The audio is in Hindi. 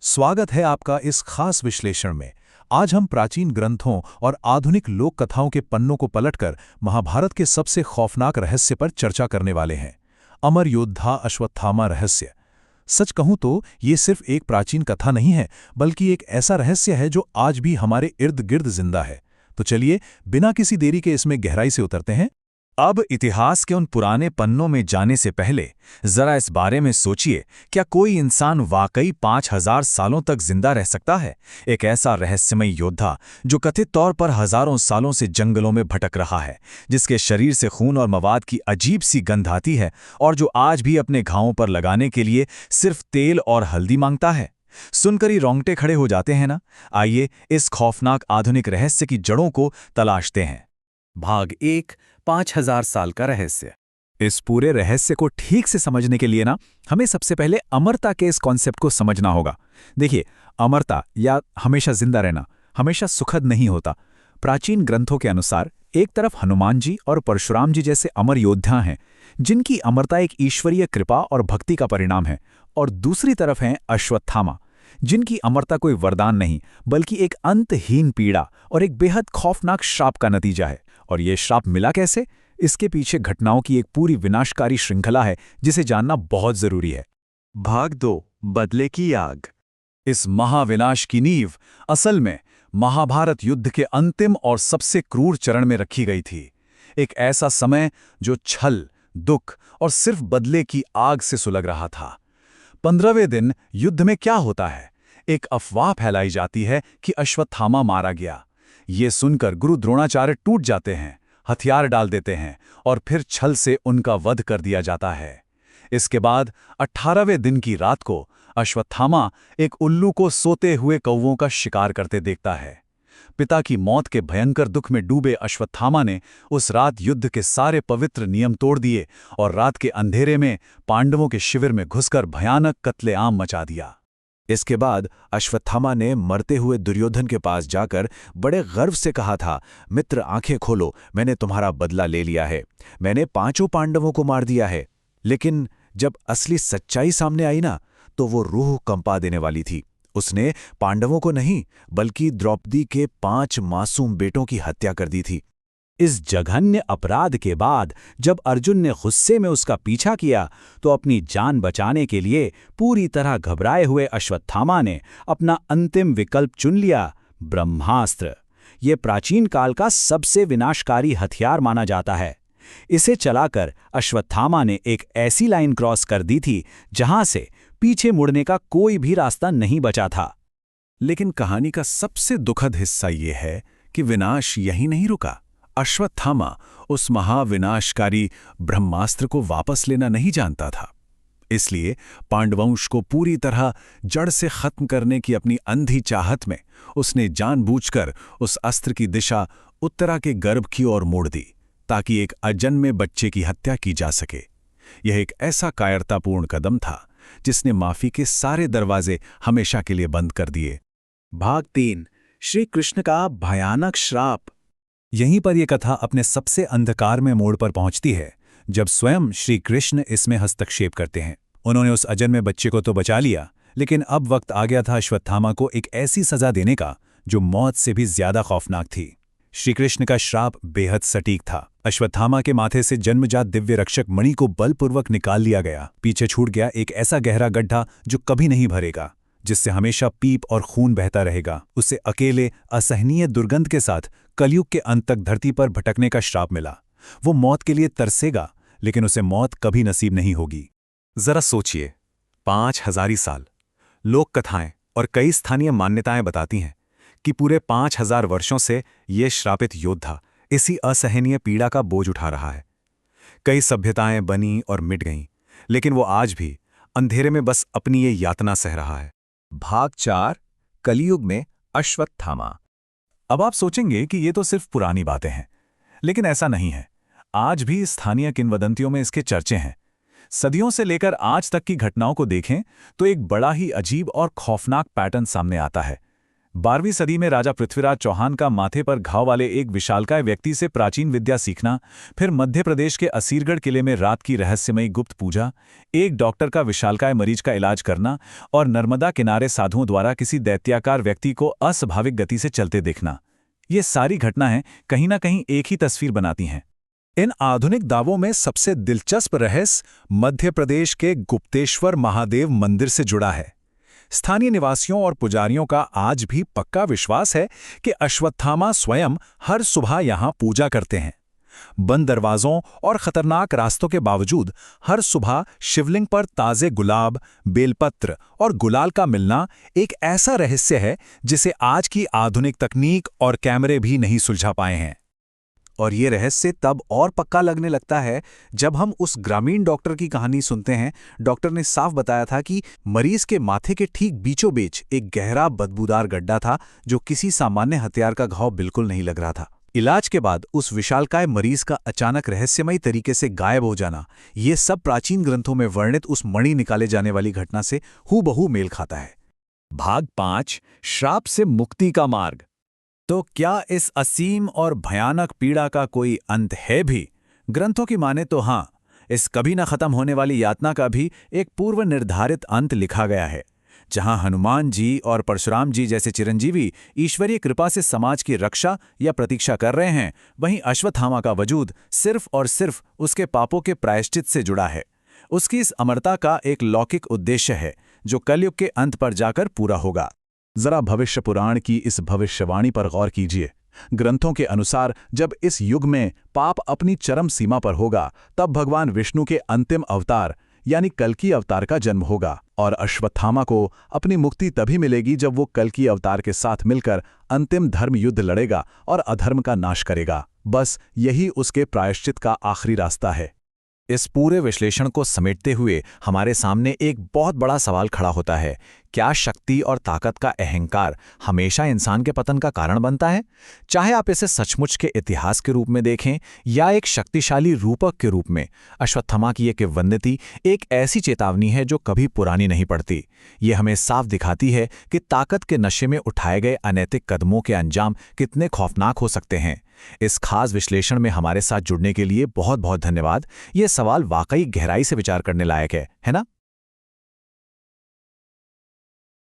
स्वागत है आपका इस खास विश्लेषण में। आज हम प्राचीन ग्रंथों और आधुनिक लोक कथाओं के पन्नों को पलटकर महाभारत के सबसे खौफनाक रहस्य पर चर्चा करने वाले हैं। अमर योद्धा अश्वत्थामा रहस्य। सच कहूं तो ये सिर्फ एक प्राचीन कथा नहीं है, बल्कि एक ऐसा रहस्य है जो आज भी हमारे इर्द गिर्द जिंदा है। तो चलिए बिना किसी देरी के इसमें गहराई से उतरते हैं। अब इतिहास के उन पुराने पन्नों में जाने से पहले जरा इस बारे में सोचिए, क्या कोई इंसान वाकई 5000 सालों तक जिंदा रह सकता है? एक ऐसा रहस्यमय योद्धा जो कथित तौर पर हजारों सालों से जंगलों में भटक रहा है, जिसके शरीर से खून और मवाद की अजीब सी गंध आती है और जो आज भी अपने घावों पर लगाने के लिए सिर्फ तेल और हल्दी मांगता है। सुनकर ही रोंगटे खड़े हो जाते हैं ना? आइए इस खौफनाक आधुनिक रहस्य की जड़ों को तलाशते हैं। भाग 1, 5000 साल का रहस्य। इस पूरे रहस्य को ठीक से समझने के लिए हमें सबसे पहले अमरता के इस कॉन्सेप्ट को समझना होगा। देखिए, अमरता या हमेशा जिंदा रहना हमेशा सुखद नहीं होता। प्राचीन ग्रंथों के अनुसार एक तरफ हनुमान जी और परशुराम जी जैसे अमर योद्धा हैं, जिनकी अमरता एक ईश्वरीय कृपा और भक्ति का परिणाम है, और दूसरी तरफ हैं अश्वत्थामा, जिनकी अमरता कोई वरदान नहीं बल्कि एक अंतहीन पीड़ा और एक बेहद खौफनाक श्राप का नतीजा है। और ये श्राप मिला कैसे? इसके पीछे घटनाओं की एक पूरी विनाशकारी श्रृंखला है जिसे जानना बहुत जरूरी है। भाग 2, बदले की आग। इस महाविनाश की नींव असल में महाभारत युद्ध के अंतिम और सबसे क्रूर चरण में रखी गई थी। एक ऐसा समय जो छल, दुख और सिर्फ बदले की आग से सुलग रहा था। 15वें दिन युद्ध में क्या होता है? एक अफवाह फैलाई जाती है कि अश्वत्थामा मारा गया। ये सुनकर गुरु द्रोणाचार्य टूट जाते हैं, हथियार डाल देते हैं और फिर छल से उनका वध कर दिया जाता है। इसके बाद 18वें दिन की रात को अश्वत्थामा एक उल्लू को सोते हुए कौवों का शिकार करते देखता है। पिता की मौत के भयंकर दुख में डूबे अश्वत्थामा ने उस रात युद्ध के सारे पवित्र नियम तोड़ दिए और रात के अंधेरे में पांडवों के शिविर में घुसकर भयानक कत्लेआम मचा दिया। इसके बाद अश्वत्थामा ने मरते हुए दुर्योधन के पास जाकर बड़े गर्व से कहा था, मित्र आंखें खोलो, मैंने तुम्हारा बदला ले लिया है, मैंने 5 पांडवों को मार दिया है। लेकिन जब असली सच्चाई सामने आई तो वो रूह कंपा देने वाली थी। उसने पांडवों को नहीं बल्कि द्रौपदी के 5 मासूम बेटों की हत्या कर दी थी। इस जघन्य अपराध के बाद जब अर्जुन ने गुस्से में उसका पीछा किया तो अपनी जान बचाने के लिए पूरी तरह घबराए हुए अश्वत्थामा ने अपना अंतिम विकल्प चुन लिया, ब्रह्मास्त्र। ये प्राचीन काल का सबसे विनाशकारी हथियार माना जाता है। इसे चलाकर अश्वत्थामा ने एक ऐसी लाइन क्रॉस कर दी थी जहां से पीछे मुड़ने का कोई भी रास्ता नहीं बचा था। लेकिन कहानी का सबसे दुखद हिस्सा ये है कि विनाश यहीं नहीं रुका। अश्वत्थामा उस महाविनाशकारी ब्रह्मास्त्र को वापस लेना नहीं जानता था। इसलिए पांडवंश को पूरी तरह जड़ से खत्म करने की अपनी अंधी चाहत में उसने जानबूझकर उस अस्त्र की दिशा उत्तरा के गर्भ की ओर मोड़ दी, ताकि एक अजन्मे बच्चे की हत्या की जा सके। यह एक ऐसा कायरतापूर्ण कदम था जिसने माफी के सारे दरवाजे हमेशा के लिए बंद कर दिए। भाग 3, श्री कृष्ण का भयानक श्राप। यहीं पर यह कथा अपने सबसे अंधकार में मोड़ पर पहुंचती है, जब स्वयं श्री कृष्ण इसमें हस्तक्षेप करते हैं। उन्होंने उस अजन्मे बच्चे को तो बचा लिया, लेकिन अब वक्त आ गया था अश्वत्थामा को एक ऐसी सजा देने का जो मौत से भी ज्यादा खौफनाक थी। श्रीकृष्ण का श्राप बेहद सटीक था। अश्वत्थामा के माथे से जन्मजात दिव्य रक्षक मणि को बलपूर्वक निकाल लिया गया। पीछे छूट गया एक ऐसा गहरा गड्ढा जो कभी नहीं भरेगा, जिससे हमेशा पीप और खून बहता रहेगा। उसे अकेले असहनीय दुर्गंध के साथ कलयुग के अंत तक धरती पर भटकने का श्राप मिला। वो मौत के लिए तरसेगा, लेकिन उसे मौत कभी नसीब नहीं होगी। जरा सोचिए, 5000 साल। लोक कथाएं और कई स्थानीय मान्यताएं बताती हैं कि पूरे 5000 वर्षों से ये श्रापित योद्धा इसी असहनीय पीड़ा का बोझ उठा रहा है। कई सभ्यताएं बनी और मिट गईं, लेकिन वो आज भी अंधेरे में बस अपनी ये यातना सह रहा है। भाग 4, कलियुग में अश्वत्थामा। अब आप सोचेंगे कि ये तो सिर्फ पुरानी बातें हैं, लेकिन ऐसा नहीं है। आज भी स्थानीय किंवदंतियों में इसके चर्चे हैं। सदियों से लेकर आज तक की घटनाओं को देखें तो एक बड़ा ही अजीब और खौफनाक पैटर्न सामने आता है। 12वीं सदी में राजा पृथ्वीराज चौहान का माथे पर घाव वाले एक विशालकाय व्यक्ति से प्राचीन विद्या सीखना, फिर मध्य प्रदेश के असीरगढ़ किले में रात की रहस्यमयी गुप्त पूजा, एक डॉक्टर का विशालकाय मरीज का इलाज करना और नर्मदा किनारे साधुओं द्वारा किसी दैत्याकार व्यक्ति को अस्वाभाविक गति से चलते देखना, ये सारी घटनाएं कहीं ना कहीं एक ही तस्वीर बनाती हैं। इन आधुनिक दावों में सबसे दिलचस्प रहस्य मध्य प्रदेश के गुप्तेश्वर महादेव मंदिर से जुड़ा है। स्थानीय निवासियों और पुजारियों का आज भी पक्का विश्वास है कि अश्वत्थामा स्वयं हर सुबह यहां पूजा करते हैं। बंद दरवाजों और खतरनाक रास्तों के बावजूद हर सुबह शिवलिंग पर ताजे गुलाब, बेलपत्र और गुलाल का मिलना एक ऐसा रहस्य है जिसे आज की आधुनिक तकनीक और कैमरे भी नहीं सुलझा पाए हैं। और ये रहस्य तब और पक्का लगने लगता है जब हम उस ग्रामीण डॉक्टर की कहानी सुनते हैं। डॉक्टर ने साफ बताया था कि मरीज के माथे के ठीक बीचों बीच एक गहरा बदबूदार गड्ढा था जो किसी सामान्य हथियार का घाव बिल्कुल नहीं लग रहा था। इलाज के बाद उस विशालकाय मरीज का अचानक रहस्यमयी तरीके से गायब हो जाना, ये सब प्राचीन ग्रंथों में वर्णित उस मणि निकाले जाने वाली घटना से हूबहू मेल खाता है। भाग 5, श्राप से मुक्ति का मार्ग। तो क्या इस असीम और भयानक पीड़ा का कोई अंत है भी? ग्रंथों की माने तो हाँ, इस कभी न खत्म होने वाली यातना का भी एक पूर्व निर्धारित अंत लिखा गया है। जहां हनुमान जी और परशुराम जी जैसे चिरंजीवी ईश्वरीय कृपा से समाज की रक्षा या प्रतीक्षा कर रहे हैं, वहीं अश्वत्थामा का वजूद सिर्फ और सिर्फ उसके पापों के प्रायश्चित से जुड़ा है। उसकी इस अमरता का एक लौकिक उद्देश्य है जो कलयुग के अंत पर जाकर पूरा होगा। जरा भविष्य पुराण की इस भविष्यवाणी पर गौर कीजिए। ग्रंथों के अनुसार जब इस युग में पाप अपनी चरम सीमा पर होगा, तब भगवान विष्णु के अंतिम अवतार यानी कल्कि अवतार का जन्म होगा और अश्वत्थामा को अपनी मुक्ति तभी मिलेगी जब वो कल्कि अवतार के साथ मिलकर अंतिम धर्म युद्ध लड़ेगा और अधर्म का नाश करेगा। बस यही उसके प्रायश्चित का आखिरी रास्ता है। इस पूरे विश्लेषण को समेटते हुए हमारे सामने एक बहुत बड़ा सवाल खड़ा होता है, क्या शक्ति और ताकत का अहंकार हमेशा इंसान के पतन का कारण बनता है? चाहे आप इसे सचमुच के इतिहास के रूप में देखें या एक शक्तिशाली रूपक के रूप में, अश्वत्थामा की ये किंवदंती एक ऐसी चेतावनी है जो कभी पुरानी नहीं पड़ती। ये हमें साफ दिखाती है कि ताकत के नशे में उठाए गए अनैतिक कदमों के अंजाम कितने खौफनाक हो सकते हैं। इस खास विश्लेषण में हमारे साथ जुड़ने के लिए बहुत बहुत धन्यवाद। ये सवाल वाकई गहराई से विचार करने लायक है ना?